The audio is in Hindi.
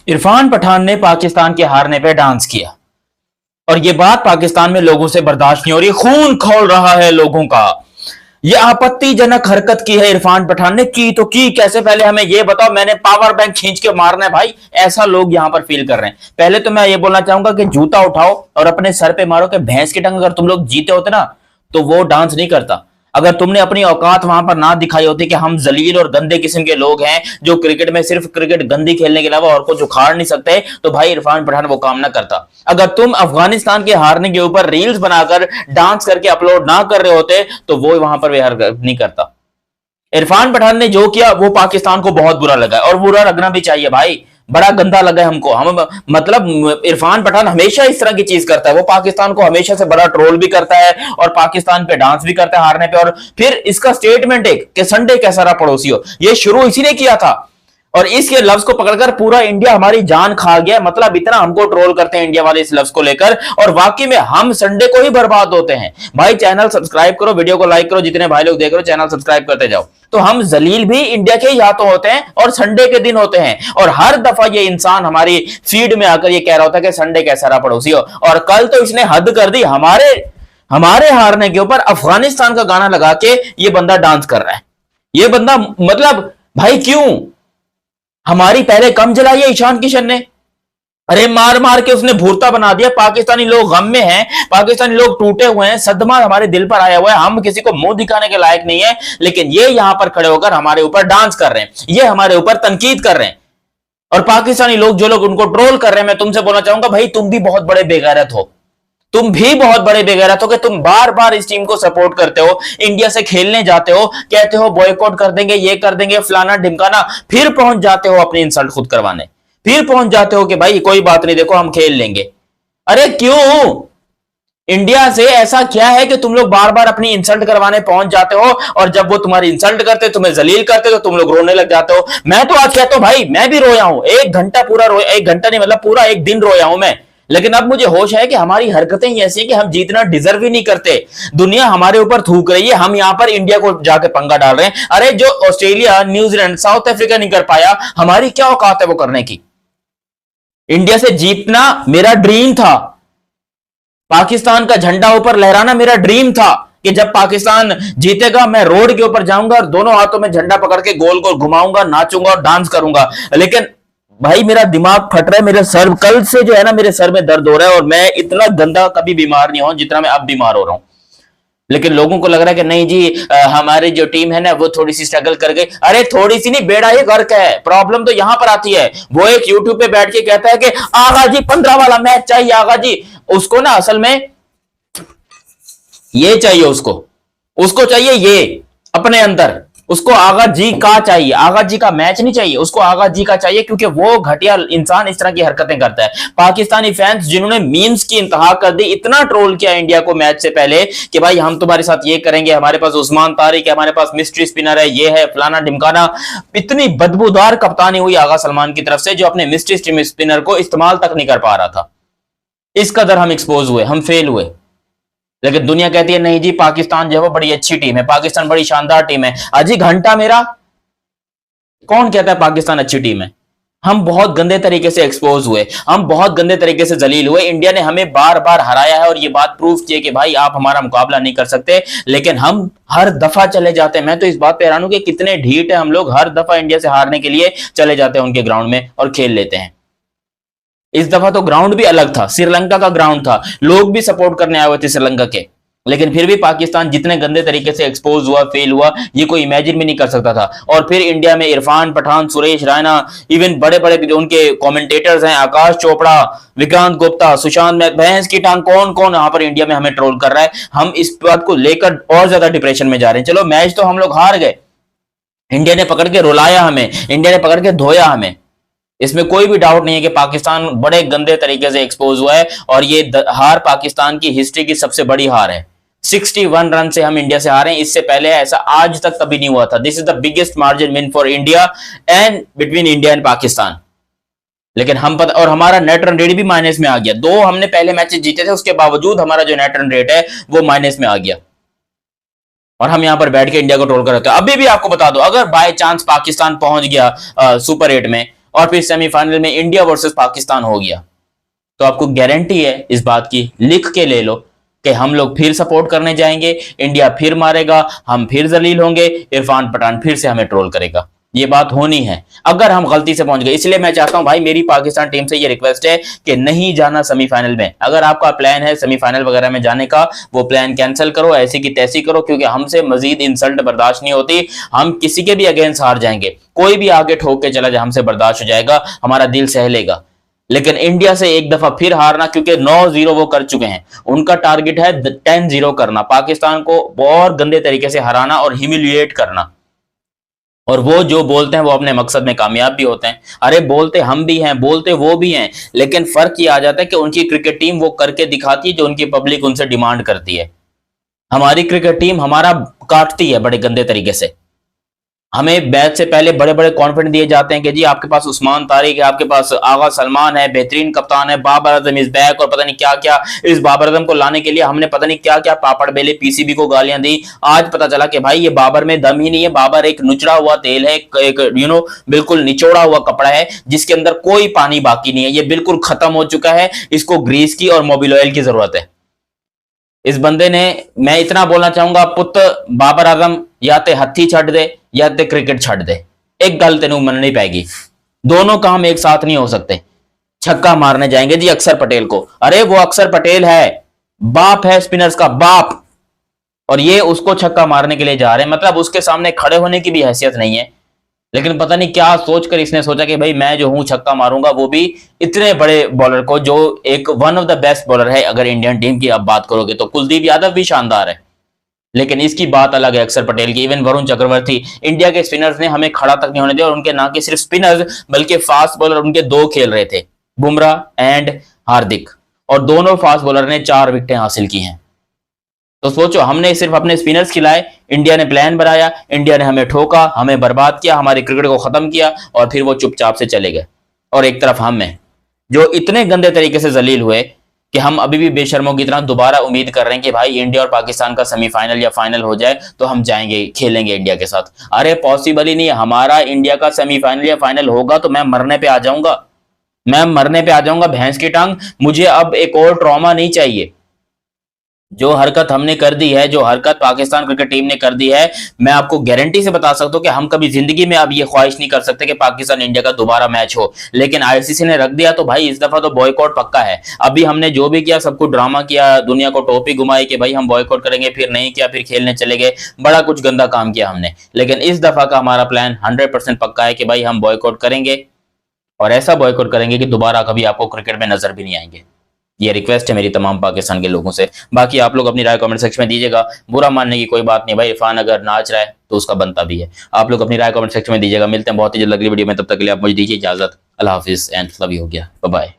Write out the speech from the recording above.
इरफान पठान ने पाकिस्तान के हारने पे डांस किया और ये बात पाकिस्तान में लोगों से बर्दाश्त नहीं हो रही, खून खौल रहा है लोगों का। ये आपत्तिजनक हरकत की है इरफान पठान ने, की तो की कैसे, पहले हमें ये बताओ। मैंने पावर बैंक खींच के मारना है भाई, ऐसा लोग यहां पर फील कर रहे हैं। पहले तो मैं ये बोलना चाहूंगा कि जूता उठाओ और अपने सर पे मारो कि भैंस की टंग। अगर तुम लोग जीते होते ना तो वो डांस नहीं करता। अगर तुमने अपनी औकात वहां पर ना दिखाई होती कि हम जलील और गंदे किस्म के लोग हैं जो क्रिकेट में सिर्फ क्रिकेट गंदी खेलने के अलावा और कुछ उखाड़ नहीं सकते, तो भाई इरफान पठान वो काम ना करता। अगर तुम अफगानिस्तान के हारने के ऊपर रील्स बनाकर डांस करके अपलोड ना कर रहे होते तो वो वहां पर विहार नहीं करता। इरफान पठान ने जो किया वो पाकिस्तान को बहुत बुरा लगा और बुरा लगना भी चाहिए भाई, बड़ा गंदा लगा है हमको। हम मतलब इरफान पठान हमेशा इस तरह की चीज करता है, वो पाकिस्तान को हमेशा से बड़ा ट्रोल भी करता है और पाकिस्तान पे डांस भी करता है हारने पे। और फिर इसका स्टेटमेंट एक कि संडे कैसा रहा पड़ोसी हो, ये शुरू इसी ने किया था और इसके लफ्ज को पकड़कर पूरा इंडिया हमारी जान खा गया। मतलब इतना हमको ट्रोल करते हैं इंडिया वाले इस लफ्ज को लेकर, और वाकई में हम संडे को ही बर्बाद होते हैं। भाई चैनल सब्सक्राइब करो, वीडियो को लाइक करो, जितने भाई लोग देख रहे हो चैनल सब्सक्राइब करते जाओ। तो हम जलील भी इंडिया के ही हाथों होते हैं और संडे के दिन होते हैं, और हर दफा ये इंसान हमारी फीड में आकर ये कह रहा होता है कि संडे कैसा रहा पड़ोसी हो। और कल तो इसने हद कर दी, हमारे हारने के ऊपर अफगानिस्तान का गाना लगा के ये बंदा डांस कर रहा है। ये बंदा मतलब भाई क्यों, हमारी पहले कम जलाई है ईशान किशन ने, अरे मार मार के उसने भूरता बना दिया। पाकिस्तानी लोग गम में हैं, पाकिस्तानी लोग टूटे हुए हैं, सदमा हमारे दिल पर आया हुआ है। हम किसी को मुंह दिखाने के लायक नहीं है, लेकिन ये यहां पर खड़े होकर हमारे ऊपर डांस कर रहे हैं, ये हमारे ऊपर तनकीद कर रहे हैं। और पाकिस्तानी लोग जो लोग उनको ट्रोल कर रहे हैं, मैं तुमसे बोलना चाहूंगा भाई तुम भी बहुत बड़े बेगैरत हो, तुम भी बहुत बड़े बेगैरत हो कि तुम बार बार इस टीम को सपोर्ट करते हो, इंडिया से खेलने जाते हो, कहते हो बॉयकॉट कर देंगे, ये कर देंगे, फलाना ढिमकाना, फिर पहुंच जाते हो अपनी इंसल्ट खुद करवाने, फिर पहुंच जाते हो कि भाई कोई बात नहीं देखो हम खेल लेंगे। अरे क्यों, इंडिया से ऐसा क्या है कि तुम लोग बार बार अपनी इंसल्ट करवाने पहुंच जाते हो, और जब वो तुम्हारी इंसल्ट करते, तुम्हें जलील करते, तो तुम लोग रोने लग जाते हो। मैं तो आज कहता हूं भाई मैं भी रोया हूं, 1 घंटा पूरा रोया, 1 घंटा नहीं मतलब पूरा एक दिन रोया हूं मैं। लेकिन अब मुझे होश है कि हमारी हरकतें ही ऐसी हैं कि हम जीतना डिजर्व ही नहीं करते। दुनिया हमारे ऊपर थूक रही है, हम यहां पर इंडिया को जाके पंगा डाल रहे हैं। अरे जो ऑस्ट्रेलिया, न्यूजीलैंड, साउथ अफ्रीका नहीं कर पाया, हमारी क्या औकात है वो करने की। इंडिया से जीतना मेरा ड्रीम था, पाकिस्तान का झंडा ऊपर लहराना मेरा ड्रीम था कि जब पाकिस्तान जीतेगा मैं रोड के ऊपर जाऊंगा और दोनों हाथों में झंडा पकड़ के गोल गोल घुमाऊंगा, नाचूंगा और डांस करूंगा। लेकिन भाई मेरा दिमाग फट रहा है, मेरे सर कल से जो है ना मेरे सर में दर्द हो रहा है, और मैं इतना गंदा कभी बीमार नहीं हुआ जितना मैं अब बीमार हो रहा हूं। लेकिन लोगों को लग रहा है कि नहीं जी हमारी जो टीम है ना वो थोड़ी सी स्ट्रगल कर गई। अरे थोड़ी सी नहीं, बेड़ा ही गर्क है। प्रॉब्लम तो यहां पर आती है, वो एक यूट्यूब पे बैठ के कहता है कि आगा जी 15 वाला मैच चाहिए, आगा जी। उसको ना असल में ये चाहिए, उसको चाहिए ये अपने अंदर, उसको आगा जी का चाहिए, आगा जी का मैच नहीं चाहिए, उसको आगा जी का चाहिए, क्योंकि वो घटिया इंसान इस तरह की हरकतें करता है। पाकिस्तानी फैंस जिन्होंने मीम्स की इंतहा कर दी, इतना ट्रोल किया इंडिया को मैच से पहले कि भाई हम तुम्हारे साथ ये करेंगे, हमारे पास उस्मान तारिक है, हमारे पास मिस्ट्री स्पिनर है, ये है फलाना ढिमकाना। इतनी बदबूदार कप्तानी हुई आगा सलमान की तरफ से, जो अपने मिस्ट्री स्पिनर को इस्तेमाल तक नहीं कर पा रहा था। इस कदर हम एक्सपोज हुए, हम फेल हुए। लेकिन दुनिया कहती है नहीं जी पाकिस्तान जो है वो बड़ी अच्छी टीम है, पाकिस्तान बड़ी शानदार टीम है। अजी घंटा मेरा, कौन कहता है पाकिस्तान अच्छी टीम है? हम बहुत गंदे तरीके से एक्सपोज हुए, हम बहुत गंदे तरीके से जलील हुए। इंडिया ने हमें बार बार हराया है और ये बात प्रूफ की है कि भाई आप हमारा मुकाबला नहीं कर सकते, लेकिन हम हर दफा चले जाते हैं। मैं तो इस बात पे हैरान हूं कि कितने ढीठ है हम लोग, हर दफा इंडिया से हारने के लिए चले जाते हैं उनके ग्राउंड में और खेल लेते हैं। इस दफा तो ग्राउंड भी अलग था, श्रीलंका का ग्राउंड था, लोग भी सपोर्ट करने आए हुए थे श्रीलंका के, लेकिन फिर भी पाकिस्तान जितने गंदे तरीके से एक्सपोज हुआ, फेल हुआ, ये कोई इमेजिन भी नहीं कर सकता था। और फिर इंडिया में इरफान पठान, सुरेश रैना, इवन बड़े बड़े जो उनके कमेंटेटर्स हैं, आकाश चोपड़ा, विक्रांत गुप्ता, सुशांत, भैंस की टांग, कौन कौन यहाँ पर इंडिया में हमें ट्रोल कर रहा है। हम इस बात को लेकर और ज्यादा डिप्रेशन में जा रहे हैं। चलो मैच तो हम लोग हार गए, इंडिया ने पकड़ के रुलाया हमें, इंडिया ने पकड़ के धोया हमें, इसमें कोई भी डाउट नहीं है कि पाकिस्तान बड़े गंदे तरीके से एक्सपोज हुआ है। और ये हार पाकिस्तान की हिस्ट्री की सबसे बड़ी हार है। 61 रन से हम इंडिया से हारे हैं, इससे पहले ऐसा आज तक कभी नहीं हुआ था। This is the biggest margin win for India and between India and Pakistan. लेकिन हम पता, और हमारा नेट रन रेट भी माइनस में आ गया। 2 हमने पहले मैचेस जीते थे, उसके बावजूद हमारा जो नेट रन रेट है वो माइनस में आ गया, और हम यहां पर बैठ के इंडिया को ट्रोल कर रहे थे। अभी भी आपको बता दो, अगर बाय चांस पाकिस्तान पहुंच गया सुपर 8 में और फिर सेमीफाइनल में इंडिया वर्सेस पाकिस्तान हो गया, तो आपको गारंटी है इस बात की, लिख के ले लो कि हम लोग फिर सपोर्ट करने जाएंगे, इंडिया फिर मारेगा, हम फिर जलील होंगे, इरफान पठान फिर से हमें ट्रोल करेगा। ये बात होनी है अगर हम गलती से पहुंच गए। इसलिए मैं चाहता हूं भाई, मेरी पाकिस्तान टीम से ये रिक्वेस्ट है कि नहीं जाना सेमीफाइनल में। अगर आपका प्लान है सेमीफाइनल वगैरह में जाने का, वो प्लान कैंसिल करो, ऐसी की तैसी करो, क्योंकि हमसे मजीद इंसल्ट बर्दाश्त नहीं होती। हम किसी के भी अगेंस्ट हार जाएंगे, कोई भी आगे ठोक के चला जाए हमसे बर्दाश्त हो जाएगा, हमारा दिल सह लेगा। लेकिन इंडिया से एक दफा फिर हारना, क्योंकि 9-0 वो कर चुके हैं, उनका टारगेट है 10-0 करना, पाकिस्तान को बहुत गंदे तरीके से हराना और ह्यूमिलिएट करना। और वो जो बोलते हैं वो अपने मकसद में कामयाब भी होते हैं। अरे बोलते हम भी हैं, बोलते वो भी हैं, लेकिन फर्क ये आ जाता है कि उनकी क्रिकेट टीम वो करके दिखाती है जो उनकी पब्लिक उनसे डिमांड करती है। हमारी क्रिकेट टीम हमारा काटती है बड़े गंदे तरीके से। हमें बैच से पहले बड़े बड़े कॉन्फिडेंस दिए जाते हैं कि जी आपके पास उस्मान तारिक है, आपके पास आगा सलमान है, बेहतरीन कप्तान है, बाबर आजम इज बैक, और पता नहीं क्या क्या। इस बाबर आजम को लाने के लिए हमने पता नहीं क्या क्या पापड़ बेले, पीसीबी को गालियां दी। आज पता चला कि भाई ये बाबर में दम ही नहीं है, बाबर एक नुचड़ा हुआ तेल है, एक बिल्कुल निचोड़ा हुआ कपड़ा है जिसके अंदर कोई पानी बाकी नहीं है, ये बिल्कुल खत्म हो चुका है। इसको ग्रीस की और मोबिल ऑयल की जरूरत है। इस बंदे ने, मैं इतना बोलना चाहूंगा, पुत बाबर आजम या ते हथी छड़ दे या ते क्रिकेट छड़ दे, एक गल तेन मननी पैगी। दोनों काम एक साथ नहीं हो सकते। छक्का मारने जाएंगे जी अक्षर पटेल को, अरे वो अक्षर पटेल है, बाप है स्पिनर्स का बाप, और ये उसको छक्का मारने के लिए जा रहे हैं। मतलब उसके सामने खड़े होने की भी हैसियत नहीं है। लेकिन पता नहीं क्या सोचकर इसने सोचा कि भाई मैं जो हूं छक्का मारूंगा, वो भी इतने बड़े बॉलर को, जो एक one of the best bowler है। अगर इंडियन टीम की आप बात करोगे तो कुलदीप यादव भी शानदार है, लेकिन इसकी बात अलग है अक्षर पटेल की। इवन वरुण चक्रवर्ती, इंडिया के स्पिनर्स ने हमें खड़ा तक नहीं होने दिया, और उनके ना कि सिर्फ स्पिनर्स बल्कि फास्ट बॉलर उनके 2 खेल रहे थे, बुमराह एंड हार्दिक, और दोनों फास्ट बॉलर ने 4 विकेटें हासिल की हैं। तो सोचो, हमने सिर्फ अपने स्पिनर्स खिलाए, इंडिया ने प्लान बनाया, इंडिया ने हमें ठोका, हमें बर्बाद किया, हमारी क्रिकेट को खत्म किया, और फिर वो चुपचाप से चले गए। और एक तरफ हम हैं जो इतने गंदे तरीके से जलील हुए कि हम अभी भी बेशर्मों की तरह दोबारा उम्मीद कर रहे हैं कि भाई इंडिया और पाकिस्तान का सेमीफाइनल या फाइनल हो जाए तो हम जाएंगे, खेलेंगे इंडिया के साथ। अरे पॉसिबल ही नहीं है। हमारा इंडिया का सेमीफाइनल या फाइनल होगा तो मैं मरने पे आ जाऊंगा, मैं मरने पे आ जाऊंगा, भैंस की टांग। मुझे अब एक और ट्रॉमा नहीं चाहिए। जो हरकत हमने कर दी है, जो हरकत पाकिस्तान क्रिकेट टीम ने कर दी है, मैं आपको गारंटी से बता सकता हूं कि हम कभी जिंदगी में अब ये ख्वाहिश नहीं कर सकते कि पाकिस्तान इंडिया का दोबारा मैच हो। लेकिन आईसीसी ने रख दिया तो भाई इस दफा तो बॉयकॉट पक्का है। अभी हमने जो भी किया, सबको ड्रामा किया, दुनिया को टोपी घुमाई कि भाई हम बॉयकॉट करेंगे, फिर नहीं किया, फिर खेलने चले गए, बड़ा कुछ गंदा काम किया हमने। लेकिन इस दफा का हमारा प्लान 100% पक्का है कि भाई हम बॉयकॉट करेंगे, और ऐसा बॉयकॉट करेंगे कि दोबारा कभी आपको क्रिकेट में नजर भी नहीं आएंगे। ये रिक्वेस्ट है मेरी तमाम पाकिस्तान के लोगों से। बाकी आप लोग अपनी राय कमेंट सेक्शन में दीजिएगा, बुरा मानने की कोई बात नहीं भाई। इरफान अगर नाच रहा है तो उसका बनता भी है। आप लोग अपनी राय कमेंट सेक्शन में दीजिएगा। मिलते हैं बहुत ही जल्द अगली वीडियो में, तब तक के लिए आप मुझे दीजिए इजाजत। अल्लाह हाफिज एंड लव यू। हो गया, बाय बाय।